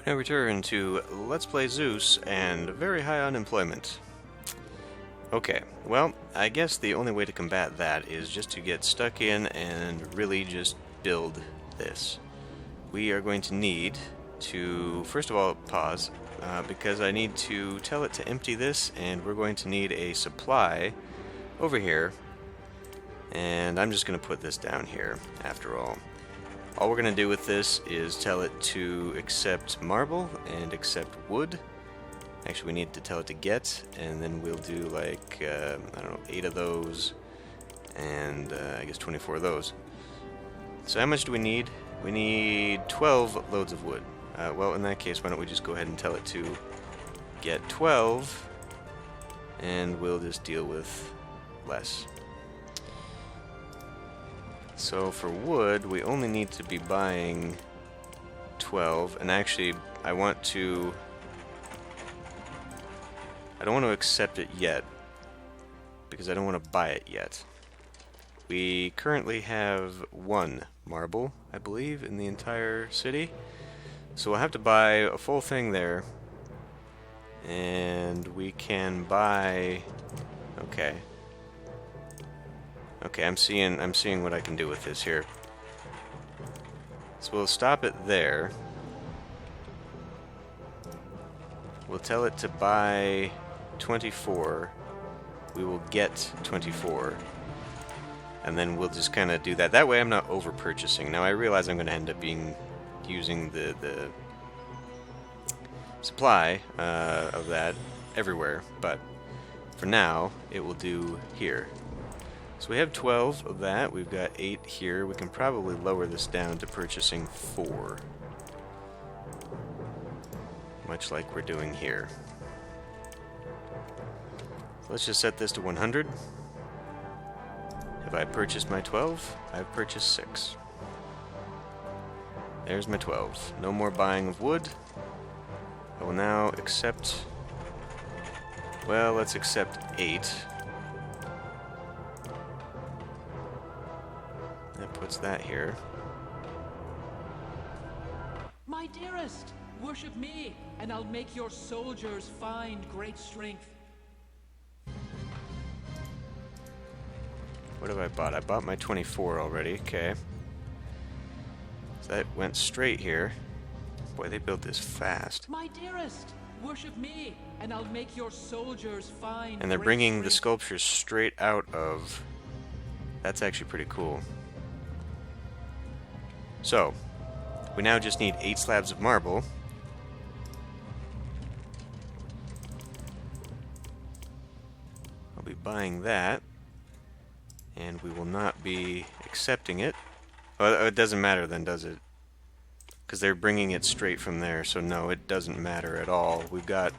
We now return to Let's Play Zeus and very high unemployment. Okay, well, I guess the only way to combat that is just to get stuck in and really just build this. We are going to need to, first of all, pause, because I need to tell it to empty this, and we're going to need a supply over here, and I'm just going to put this down here, after all. All we're going to do with this is tell it to accept marble and accept wood. Actually, we need to tell it to get, and then we'll do like, I don't know, 8 of those, and I guess 24 of those. So how much do we need? We need 12 loads of wood. Well, in that case, why don't we just go ahead and tell it to get 12, and we'll just deal with less. So for wood, we only need to be buying 12, and actually, I don't want to accept it yet, because I don't want to buy it yet. We currently have 1 marble, I believe, in the entire city. So we'll have to buy a full thing there, and we can buy... Okay. Okay, I'm seeing what I can do with this here. So we'll stop it there. We'll tell it to buy 24. We will get 24. And then we'll just kind of do that. That way I'm not over-purchasing. Now I realize I'm going to end up using the supply of that everywhere, but for now it will do here. So we have 12 of that, we've got 8 here. We can probably lower this down to purchasing 4. Much like we're doing here. So let's just set this to 100. Have I purchased my 12? I've purchased 6. There's my 12. No more buying of wood. I will now accept... Well, let's accept 8. That puts that here. My dearest, worship me, and I'll make your soldiers find great strength. What have I bought? I bought my 24 already, okay. So that went straight here. Boy, they built this fast. My dearest, worship me, and I'll make your soldiers find And they're great bringing the strength. sculptures straight out of... That's actually pretty cool. So, we now just need 8 slabs of marble. I'll be buying that. And we will not be accepting it. Well, it doesn't matter then, does it? Because they're bringing it straight from there, so no, it doesn't matter at all. We've got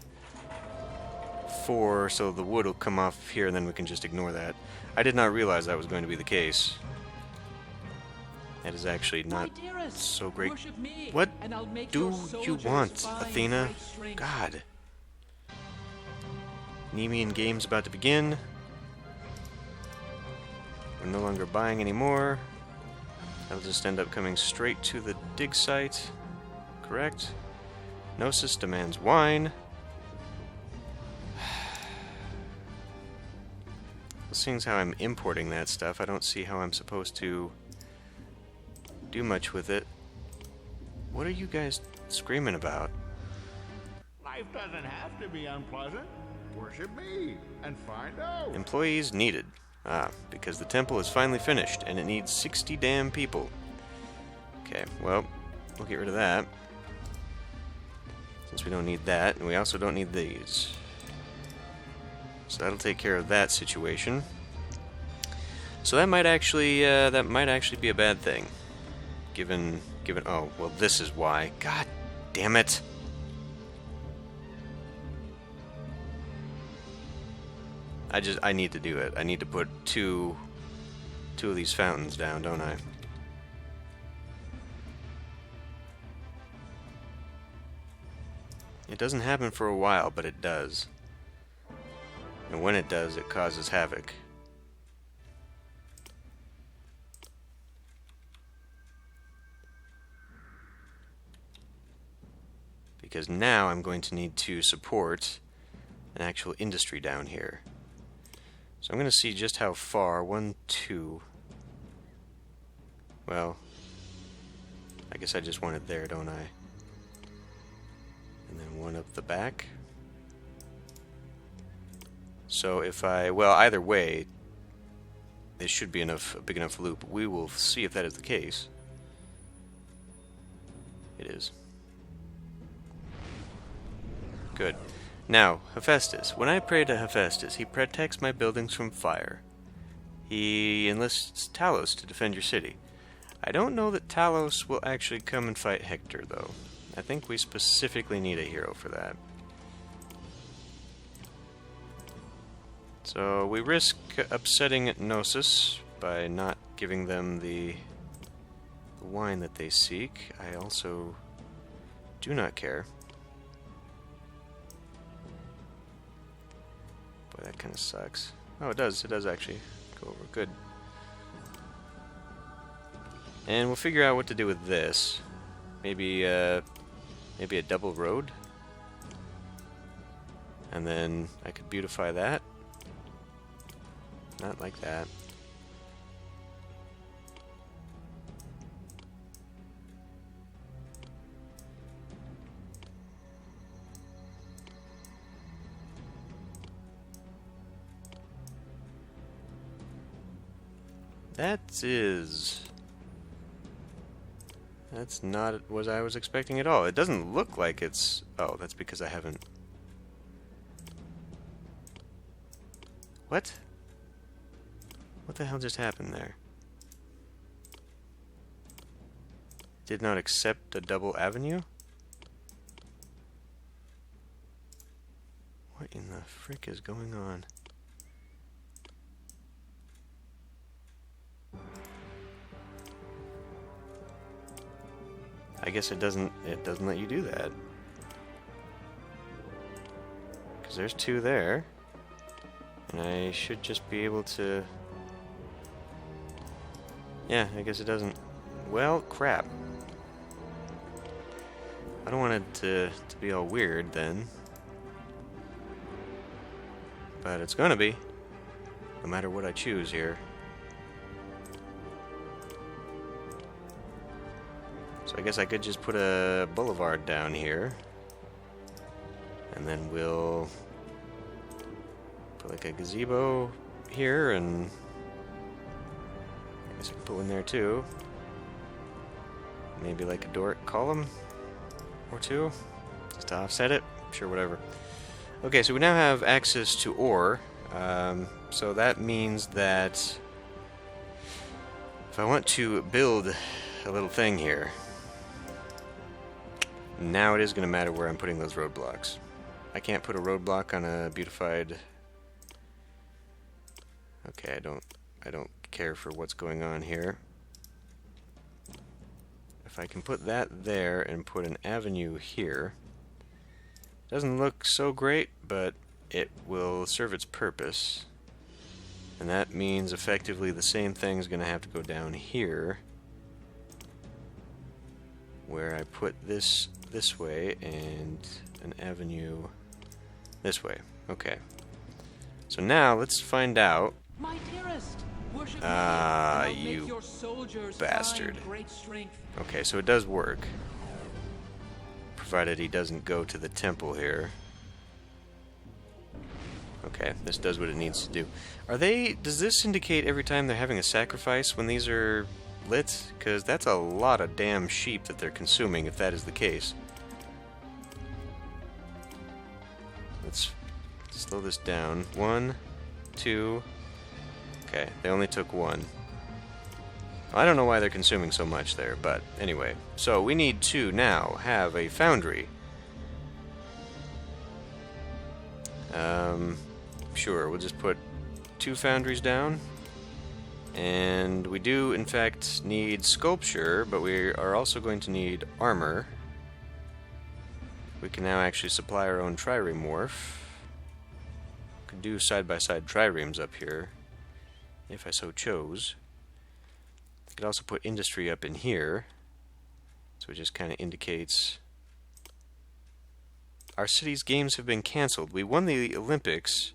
4, so the wood will come off here, and then we can just ignore that. I did not realize that was going to be the case. That is actually not so great. Me, What do you want, Athena? God. Nemean game's about to begin. We're no longer buying any more. That'll just end up coming straight to the dig site. Correct? Gnosis demands wine. Well, seeing as how I'm importing that stuff, I don't see how I'm supposed to do much with it. What are you guys screaming about? Life doesn't have to be unpleasant. Worship me and find out. Employees needed. Ah, because the temple is finally finished, and it needs 60 damn people. Okay, well, we'll get rid of that. Since we don't need that, and we also don't need these. So that'll take care of that situation. So that might actually be a bad thing. Given, oh, well, this is why. God damn it. I need to do it. I need to put two of these fountains down, don't I? It doesn't happen for a while, but it does. And when it does, it causes havoc. because now I'm going to need to support an actual industry down here. So I'm going to see just how far. 1, 2. Well, I guess I just want it there, don't I? And then one up the back. So if I, well, either way, this should be enough, a big enough loop. We will see if that is the case. It is. Good. Now, Hephaestus. When I pray to Hephaestus, he protects my buildings from fire. He enlists Talos to defend your city. I don't know that Talos will actually come and fight Hector, though. I think we specifically need a hero for that. So we risk upsetting Gnosis by not giving them the wine that they seek. I also do not care. Boy, that kind of sucks. Oh, it does. It does actually go over. Good. And we'll figure out what to do with this. Maybe a double road. And then I could beautify that. Not like that. That's not what I was expecting at all. It doesn't look like it's... Oh, that's because I haven't... What? What the hell just happened there? Did not accept a double avenue? What in the frick is going on? I guess it doesn't let you do that. Because there's 2 there. And I should just be able to... Yeah, I guess it doesn't... Well, crap. I don't want it to be all weird then. But it's gonna be. No matter what I choose here. So I guess I could just put a boulevard down here. And then we'll put like a gazebo here, and I guess I can put one there too. Maybe like a Doric column or 2, just to offset it. Sure, whatever. Okay, so we now have access to ore. So that means that if I want to build a little thing here, now it is going to matter where I'm putting those roadblocks. I can't put a roadblock on a beautified... Okay, I don't care for what's going on here. If I can put that there and put an avenue here, doesn't look so great, but it will serve its purpose. And that means effectively the same thing is going to have to go down here, where I put this way and an avenue this way. Okay. So now let's find out. My dearest, worship me, and I'll You make your soldiers bastard. find great strength. Okay, so it does work. Provided he doesn't go to the temple here. Okay, this does what it needs to do. Does this indicate every time they're having a sacrifice when these are lit? Because that's a lot of damn sheep that they're consuming, if that is the case. Let's slow this down. 1, 2... Okay, they only took 1. I don't know why they're consuming so much there, but anyway. So we need to now have a foundry. Sure, we'll just put 2 foundries down. And we do, in fact, need sculpture, but we are also going to need armor. We can now actually supply our own trireme morph. Could do side-by-side triremes up here, if I so chose. I could also put industry up in here, so it just kind of indicates our city's games have been canceled. We won the Olympics,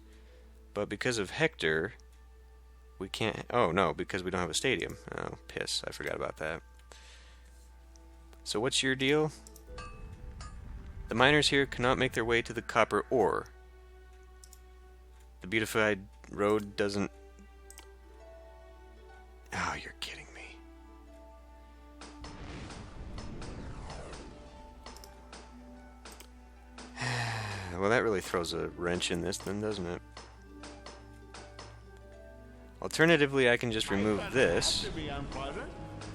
but because of Hector, we can't... Oh, no, because we don't have a stadium. Oh, piss. I forgot about that. So what's your deal? The miners here cannot make their way to the copper ore. The beautified road doesn't... Oh, you're kidding me. Well, that really throws a wrench in this then, doesn't it? Alternatively, I can just remove this. Have to be unpleasant.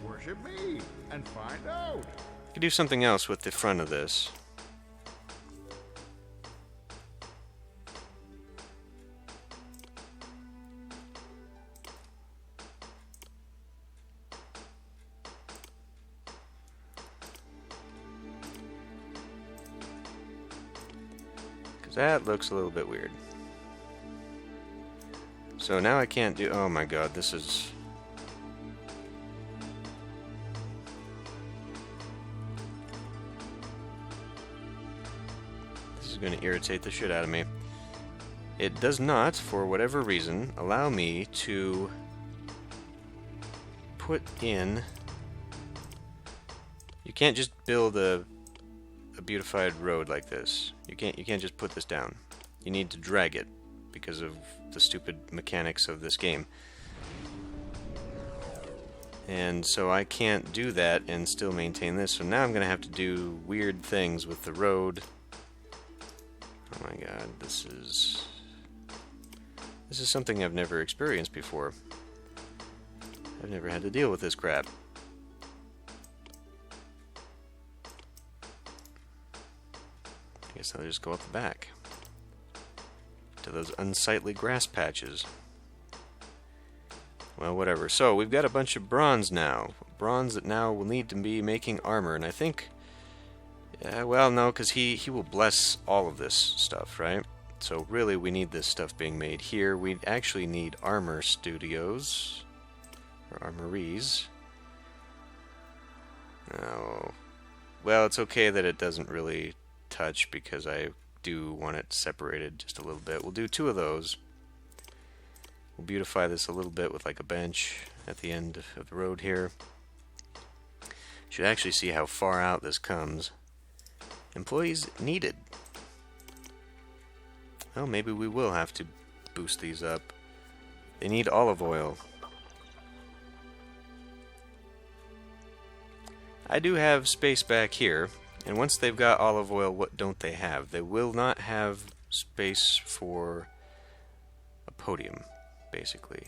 Worship me and find out. I could do something else with the front of this. Because that looks a little bit weird. So now I can't do... Oh my god, this is... This is going to irritate the shit out of me. It does not, for whatever reason, allow me to put in... You can't just build a beautified road like this. You can't just put this down. You need to drag it because of the stupid mechanics of this game. And so I can't do that and still maintain this. So now I'm going to have to do weird things with the road. Oh my god, this is something I've never experienced before. I've never had to deal with this crap. I guess I'll just go up the back to those unsightly grass patches. Well, whatever. So, we've got a bunch of bronze now. Bronze that now will need to be making armor. And I think... well, no, because he will bless all of this stuff, right? So, really, we need this stuff being made here. We actually need armor studios. Or armories. Oh. Well, it's okay that it doesn't really touch because I do want it separated just a little bit. We'll do 2 of those. We'll beautify this a little bit with like a bench at the end of the road here. Should actually see how far out this comes. Employees needed. Well, maybe we will have to boost these up. They need olive oil. I do have space back here. And once they've got olive oil, what don't they have? They will not have space for a podium, basically.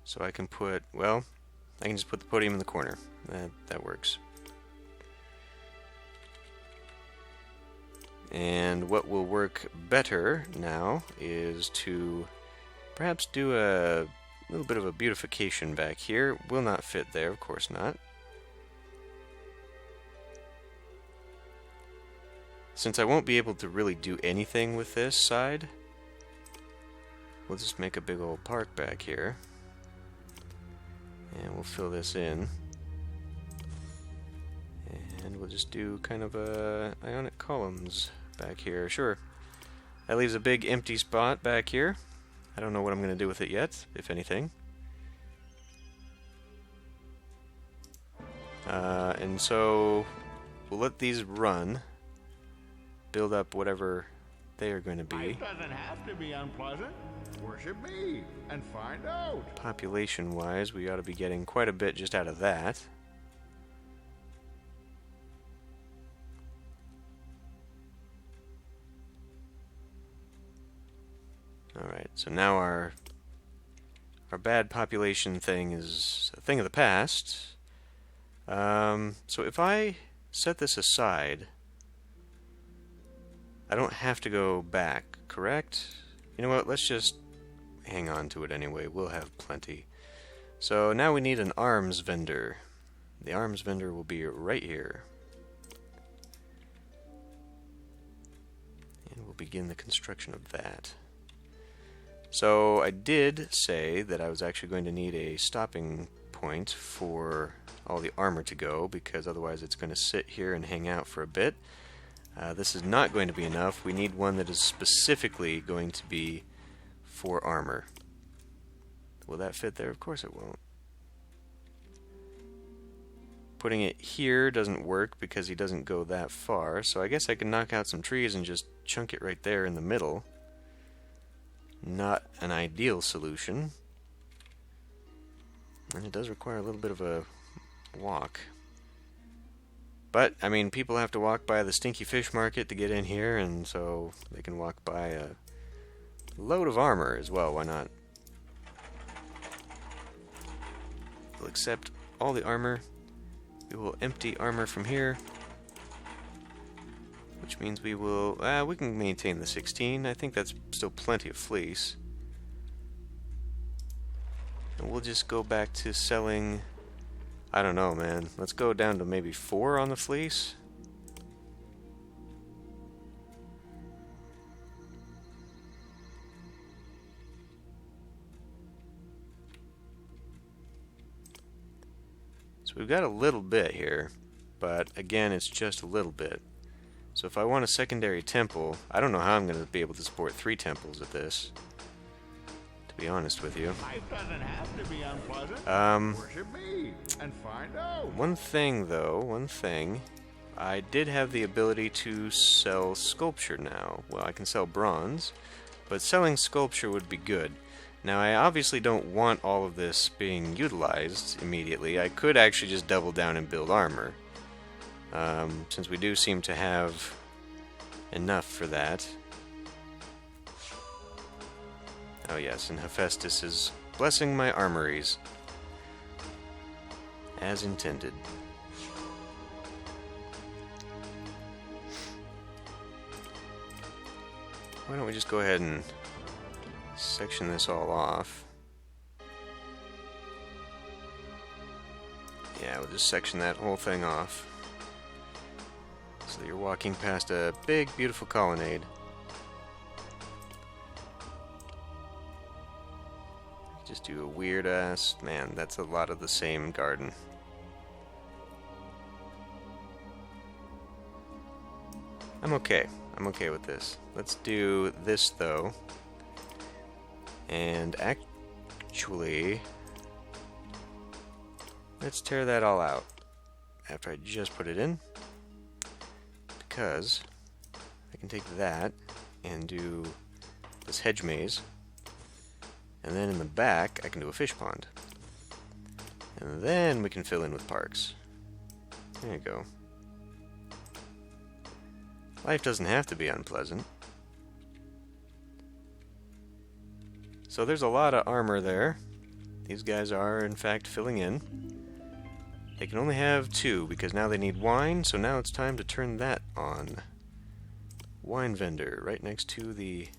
So I can put, well, I can just put the podium in the corner. That works. And what will work better now is to perhaps do a little bit of a beautification back here. Will not fit there, of course not. Since I won't be able to really do anything with this side, we'll just make a big old park back here. And we'll fill this in. And we'll just do kind of ionic columns back here. Sure. That leaves a big empty spot back here. I don't know what I'm going to do with it yet, if anything. And so we'll let these run, build up whatever they are going to be. Life doesn't have to be unpleasant. Worship me and find out. Population-wise, we ought to be getting quite a bit just out of that. Alright, so now our bad population thing is a thing of the past. So if I set this aside, I don't have to go back, correct? You know what, let's just hang on to it anyway. We'll have plenty. So now we need an arms vendor. The arms vendor will be right here. And we'll begin the construction of that. So I did say that I was actually going to need a stopping point for all the armor to go, because otherwise it's going to sit here and hang out for a bit. This is not going to be enough. We need one that is specifically going to be for armor. Will that fit there? Of course it won't. Putting it here doesn't work because he doesn't go that far, so I guess I can knock out some trees and just chunk it right there in the middle. Not an ideal solution. And it does require a little bit of a walk. But, I mean, people have to walk by the Stinky Fish Market to get in here, and so they can walk by a load of armor as well. Why not? We'll accept all the armor. We will empty armor from here, which means we will, we can maintain the 16. I think that's still plenty of fleece. And we'll just go back to selling, I don't know, man. Let's go down to maybe 4 on the fleece. We've got a little bit here, but again, it's just a little bit. So if I want a secondary temple, I don't know how I'm going to be able to support 3 temples at this, to be honest with you. Life doesn't have to be unpleasant. Worship me and find out. One thing, I did have the ability to sell sculpture now. Well, I can sell bronze, but selling sculpture would be good. Now, I obviously don't want all of this being utilized immediately. I could actually just double down and build armor, since we do seem to have enough for that. Oh yes, and Hephaestus is blessing my armories, as intended. Why don't we just go ahead and section this all off. Yeah, we'll just section that whole thing off. So that you're walking past a big, beautiful colonnade. Just do a weird ass... Man, that's a lot of the same garden. I'm okay. I'm okay with this. Let's do this, though. And actually, let's tear that all out after I just put it in, because I can take that and do this hedge maze, and then in the back I can do a fish pond, and then we can fill in with parks. There you go. Life doesn't have to be unpleasant. So there's a lot of armor there. These guys are, in fact, filling in. They can only have 2, because now they need wine, so now it's time to turn that on. Wine vendor, right next to the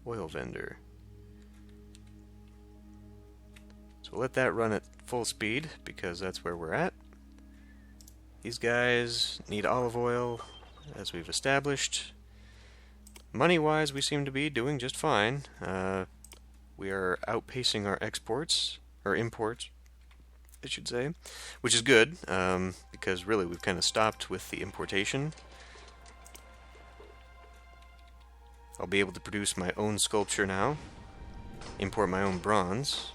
oil vendor. So we'll let that run at full speed, because that's where we're at. These guys need olive oil, as we've established. Money-wise, we seem to be doing just fine. We are outpacing our exports, or imports, I should say, which is good, because really we've kind of stopped with the importation. I'll be able to produce my own sculpture now, import my own bronze,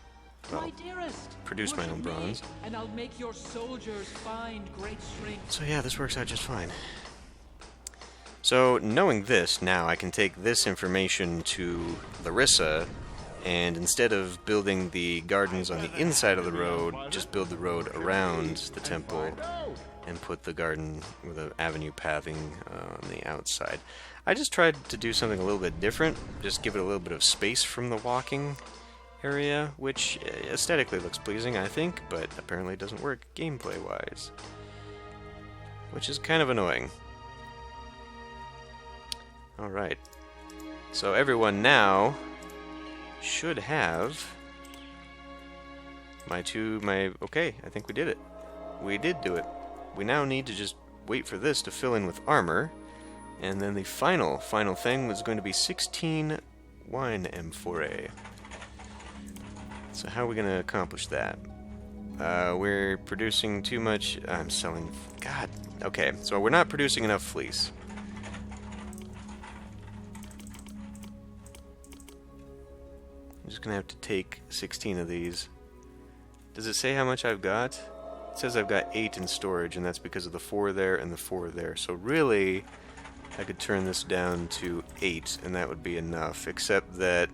well, My dearest, produce my own worship me, bronze. and I'll make your soldiers find great strength. So yeah, this works out just fine. So knowing this, now I can take this information to Larissa, and instead of building the gardens on the inside of the road, just build the road around the temple and put the garden with an avenue pathing on the outside. I just tried to do something a little bit different, just give it a little bit of space from the walking area, which aesthetically looks pleasing, I think, but apparently doesn't work gameplay-wise, which is kind of annoying. Alright, so everyone now should have okay, I think we did it. We did do it. We now need to just wait for this to fill in with armor, and then the final thing was going to be 16 wine amphorae. So how are we going to accomplish that? We're producing too much. I'm selling. God. Okay, so we're not producing enough fleece. I'm just gonna have to take 16 of these. Does it say how much I've got? It says I've got 8 in storage, and that's because of the 4 there and the 4 there. So really, I could turn this down to 8, and that would be enough. Except that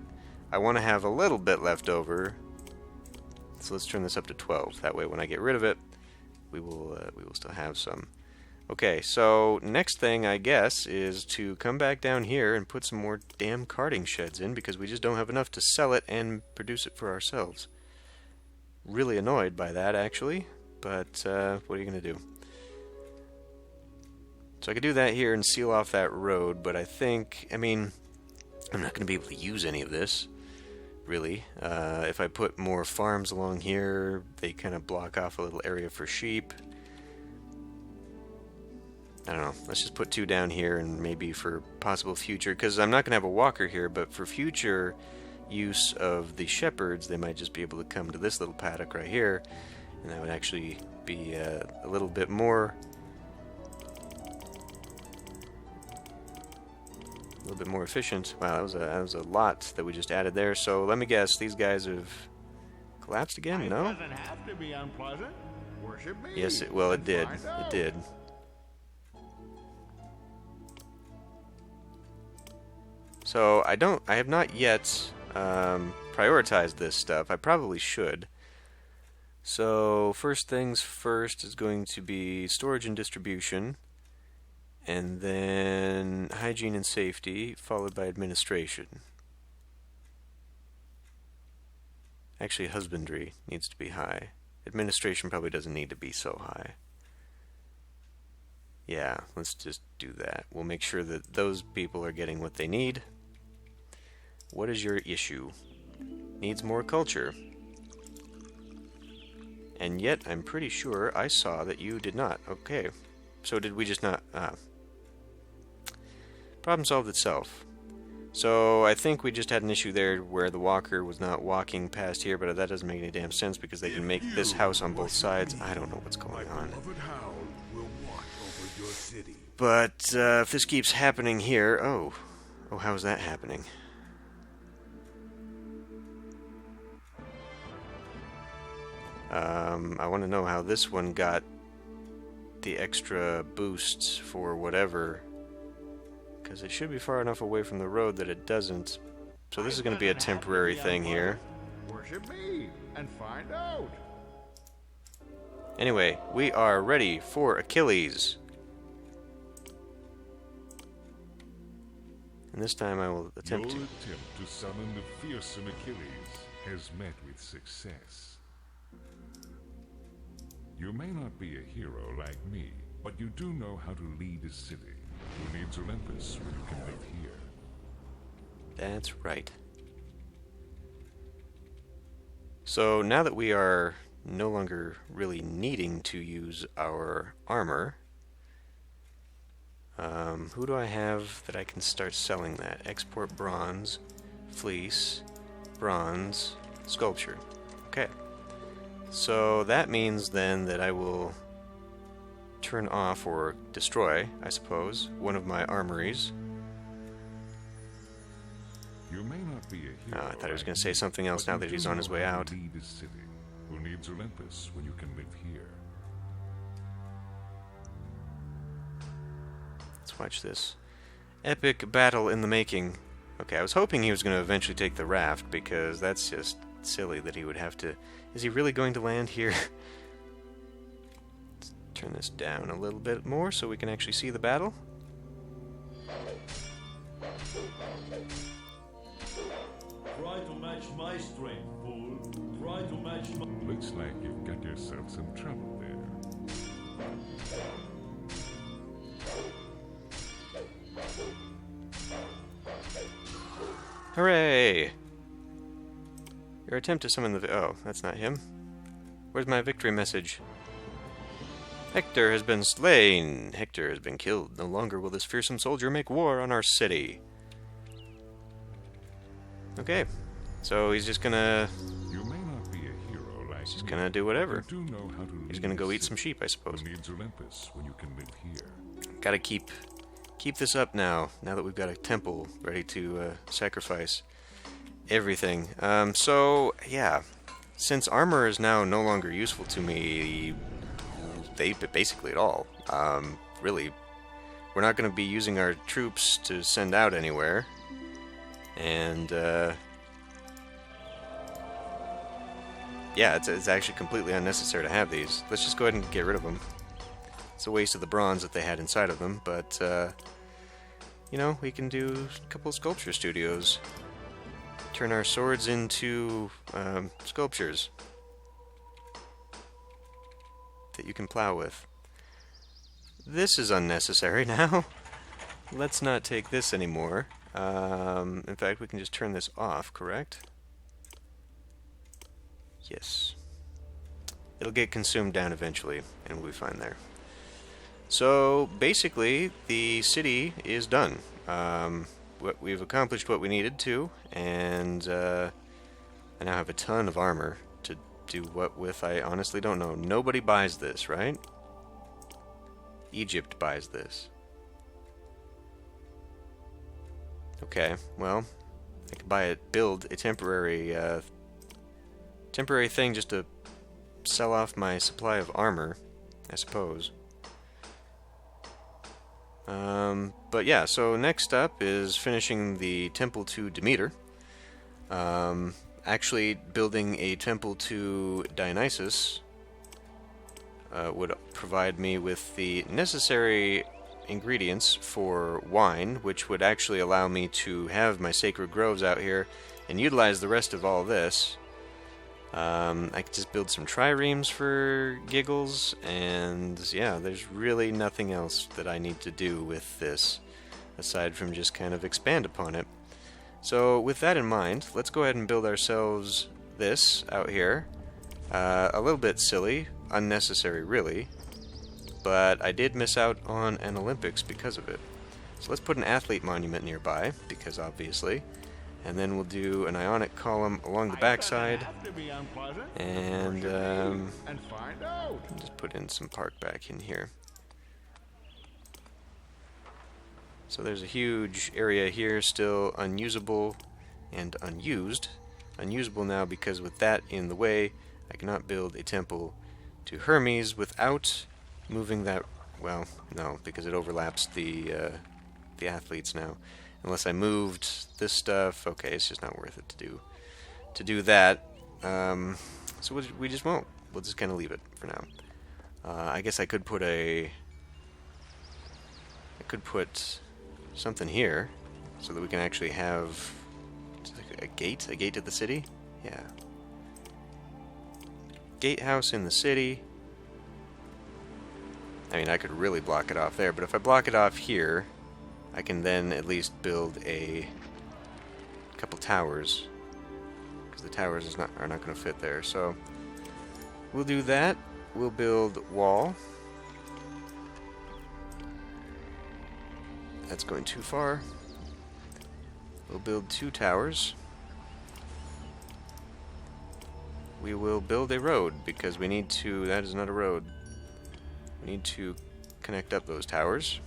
I want to have a little bit left over. So let's turn this up to 12. That way, when I get rid of it, we will still have some. Okay, so next thing, I guess, is to come back down here and put some more damn carting sheds in, because we just don't have enough to sell it and produce it for ourselves. Really annoyed by that, actually, but what are you going to do? So I could do that here and seal off that road, but I mean, I'm not going to be able to use any of this, really. If I put more farms along here, they kind of block off a little area for sheep. I don't know, let's just put 2 down here, and maybe for possible future, because I'm not going to have a walker here, but for future use of the shepherds, they might just be able to come to this little paddock right here, and that would actually be a little bit more efficient. Wow, that was a lot that we just added there. So let me guess, these guys have collapsed again? No? It doesn't have to be unpleasant. Worship me. Yes, it did. It did. So I have not yet prioritized this stuff. I probably should. So first things first is going to be storage and distribution, and then hygiene and safety, followed by administration. Actually, husbandry needs to be high. Administration probably doesn't need to be so high. Yeah, let's just do that. We'll make sure that those people are getting what they need. What is your issue? Needs more culture. And yet, I'm pretty sure I saw that you did not. Okay. So did we just not... Problem solved itself. So I think we just had an issue there where the walker was not walking past here, but that doesn't make any damn sense because they can make this house on both sides. I don't know what's going on. But if this keeps happening here... Oh, how's that happening? I want to know how this one got the extra boosts for whatever, because it should be far enough away from the road that it doesn't. So this is going to be a temporary thing here. Worship me and find out. Anyway, we are ready for Achilles. And this time I will attempt Your attempt to summon the fearsome Achilles has met with success. You may not be a hero like me, but you do know how to lead a city. Who needs Olympus when you can live here? That's right. So now that we are no longer really needing to use our armor, who do I have that I can start selling that? Export bronze, fleece, bronze, sculpture. Okay. So that means then that I will turn off or destroy, I suppose, one of my armories. You may not be a hero I thought he was going to say something else now that he's on his way out. Lead a city. Who needs Olympus when you can live here? Let's watch this. Epic battle in the making. Okay, I was hoping he was going to eventually take the raft, because that's just silly that he would have to... Is he really going to land here? Let's turn this down a little bit more so we can actually see the battle. Try to match my strength, fool. Try to match my... Looks like you've got yourself some trouble there. Hooray! Your attempt to summon the... Oh, that's not him. Where's my victory message? Hector has been slain. Hector has been killed. No longer will this fearsome soldier make war on our city. Okay. So he's just gonna... You may not be a hero like like He's me, gonna do whatever. you do know how to He's lead gonna a go eat city. some sheep, I suppose. Who needs Olympus when you can live here? Gotta keep this up now that we've got a temple ready to sacrifice everything. So, yeah. Since armor is now no longer useful to me, basically at all, really, we're not going to be using our troops to send out anywhere. And, yeah, it's actually completely unnecessary to have these. Let's just go ahead and get rid of them. It's a waste of the bronze that they had inside of them, but, you know, we can do a couple of sculpture studios. Turn our swords into sculptures that you can plow with. This is unnecessary now. Let's not take this anymore. In fact, we can just turn this off, correct? Yes. It'll get consumed down eventually, and we'll be fine there. So, basically, the city is done. We've accomplished what we needed to, and I now have a ton of armor to do what with, I honestly don't know. Nobody buys this, right? Egypt buys this. Okay, well, I could build a temporary thing just to sell off my supply of armor, I suppose. But yeah, so next up is finishing the temple to Demeter. Actually, building a temple to Dionysus would provide me with the necessary ingredients for wine, which would actually allow me to have my sacred groves out here and utilize the rest of all this. I could just build some triremes for giggles, and yeah, there's really nothing else that I need to do with this, aside from just kind of expand upon it. So with that in mind, let's go ahead and build ourselves this out here. A little bit silly, unnecessary really, but I did miss out on an Olympics because of it. So let's put an athlete monument nearby, because obviously. And then we'll do an ionic column along the backside, and find out. just put in some park back in here. So there's a huge area here still unusable and unused. Unusable now because with that in the way, I cannot build a temple to Hermes without moving that. Well, no, because it overlaps the athletes now. Unless I moved this stuff, okay, it's just not worth it to do that. So we just won't. We'll just kind of leave it for now. I guess I could put something here so that we can actually have a gate to the city. Yeah. Gatehouse in the city. I mean, I could really block it off there, but if I block it off here, I can then at least build a couple towers, because the towers are not going to fit there. So we'll do that. We'll build wall. That's going too far. We'll build 2 towers. We will build a road, because we need to. That is not a road. We need to connect up those towers.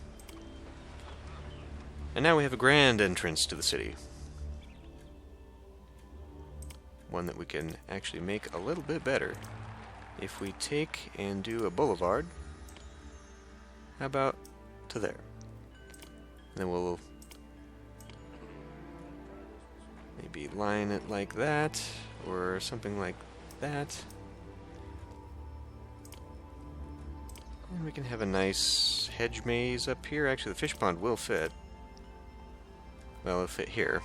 And now we have a grand entrance to the city. One that we can actually make a little bit better if we take and do a boulevard. How about to there? And then we'll maybe line it like that, or something like that. And we can have a nice hedge maze up here. Actually, the fish pond will fit. Well, it'll fit here.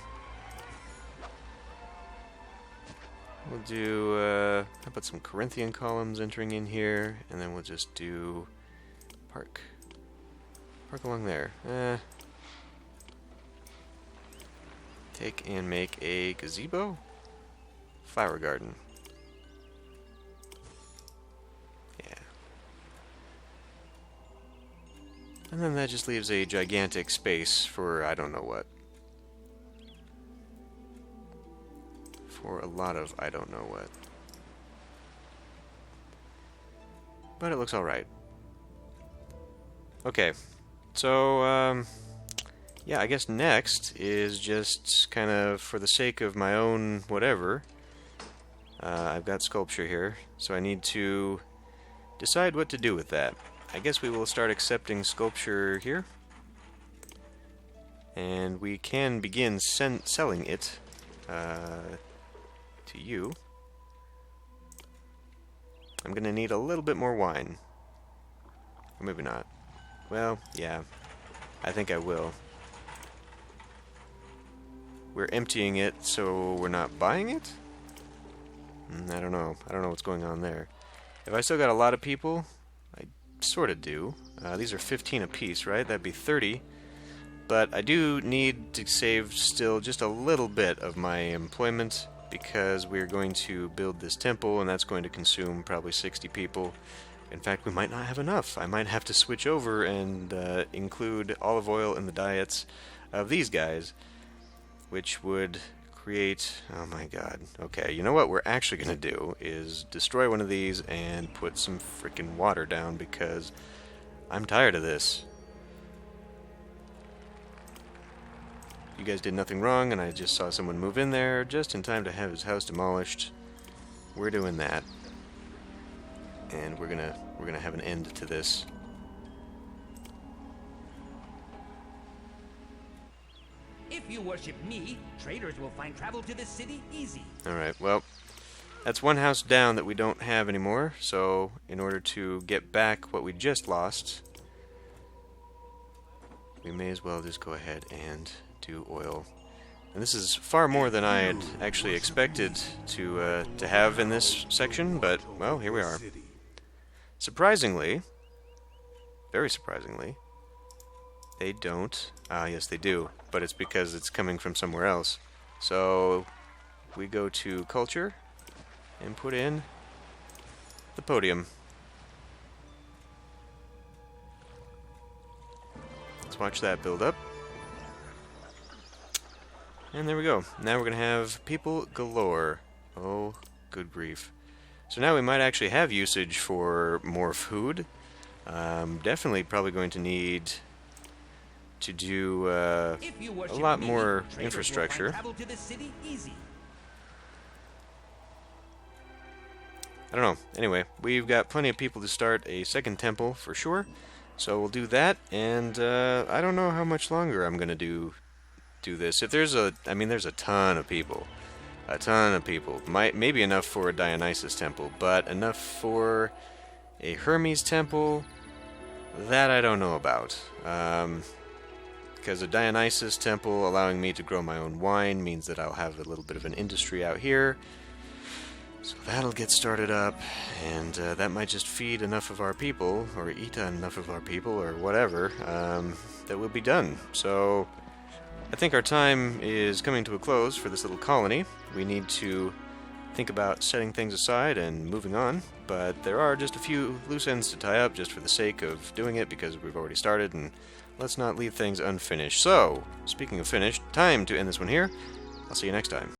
We'll do, how about some Corinthian columns entering in here, and then we'll just do park along there. Take and make a gazebo? Flower garden. Yeah. And then that just leaves a gigantic space for I don't know what. For a lot of I don't know what. but it looks alright. Okay, so, yeah, I guess next is just kind of for the sake of my own whatever. I've got sculpture here, so I need to decide what to do with that. I guess we will start accepting sculpture here. And we can begin selling it to you. I'm going to need a little bit more wine. Or maybe not. Well, yeah. I think I will. We're emptying it, so we're not buying it? I don't know. I don't know what's going on there. If I still got a lot of people, I sort of do. These are 15 apiece, right? That'd be 30. But I do need to save still just a little bit of my employment because we're going to build this temple, and that's going to consume probably 60 people. In fact, we might not have enough. I might have to switch over and include olive oil in the diets of these guys, which would create... Oh my god. Okay, you know what we're actually going to do is destroy one of these and put some freaking water down because I'm tired of this. You guys did nothing wrong, and I just saw someone move in there just in time to have his house demolished. We're doing that. And we're gonna have an end to this. If you worship me, traders will find travel to this city easy. Alright, well, that's one house down that we don't have anymore, so in order to get back what we just lost, we may as well just go ahead and do oil. And this is far more than I had actually expected to have in this section, but, well, here we are. Surprisingly, very surprisingly, they don't. Yes, they do, but it's because it's coming from somewhere else. So, we go to culture and put in the podium. Let's watch that build up. And there we go. Now we're going to have people galore. Oh, good grief. So now we might actually have usage for more food. Definitely probably going to need to do a lot more infrastructure. I don't know. Anyway, we've got plenty of people to start a second temple for sure. So we'll do that, and I don't know how much longer I'm going to do this. If there's there's a ton of people. A ton of people. Maybe enough for a Dionysus temple, but enough for a Hermes temple, that I don't know about. Because a Dionysus temple allowing me to grow my own wine means that I'll have a little bit of an industry out here. So that'll get started up, and that might just feed enough of our people, or eat enough of our people, or whatever, that we'll be done. So I think our time is coming to a close for this little colony. We need to think about setting things aside and moving on, but there are just a few loose ends to tie up just for the sake of doing it because we've already started, and let's not leave things unfinished. So, speaking of finished, time to end this one here. I'll see you next time.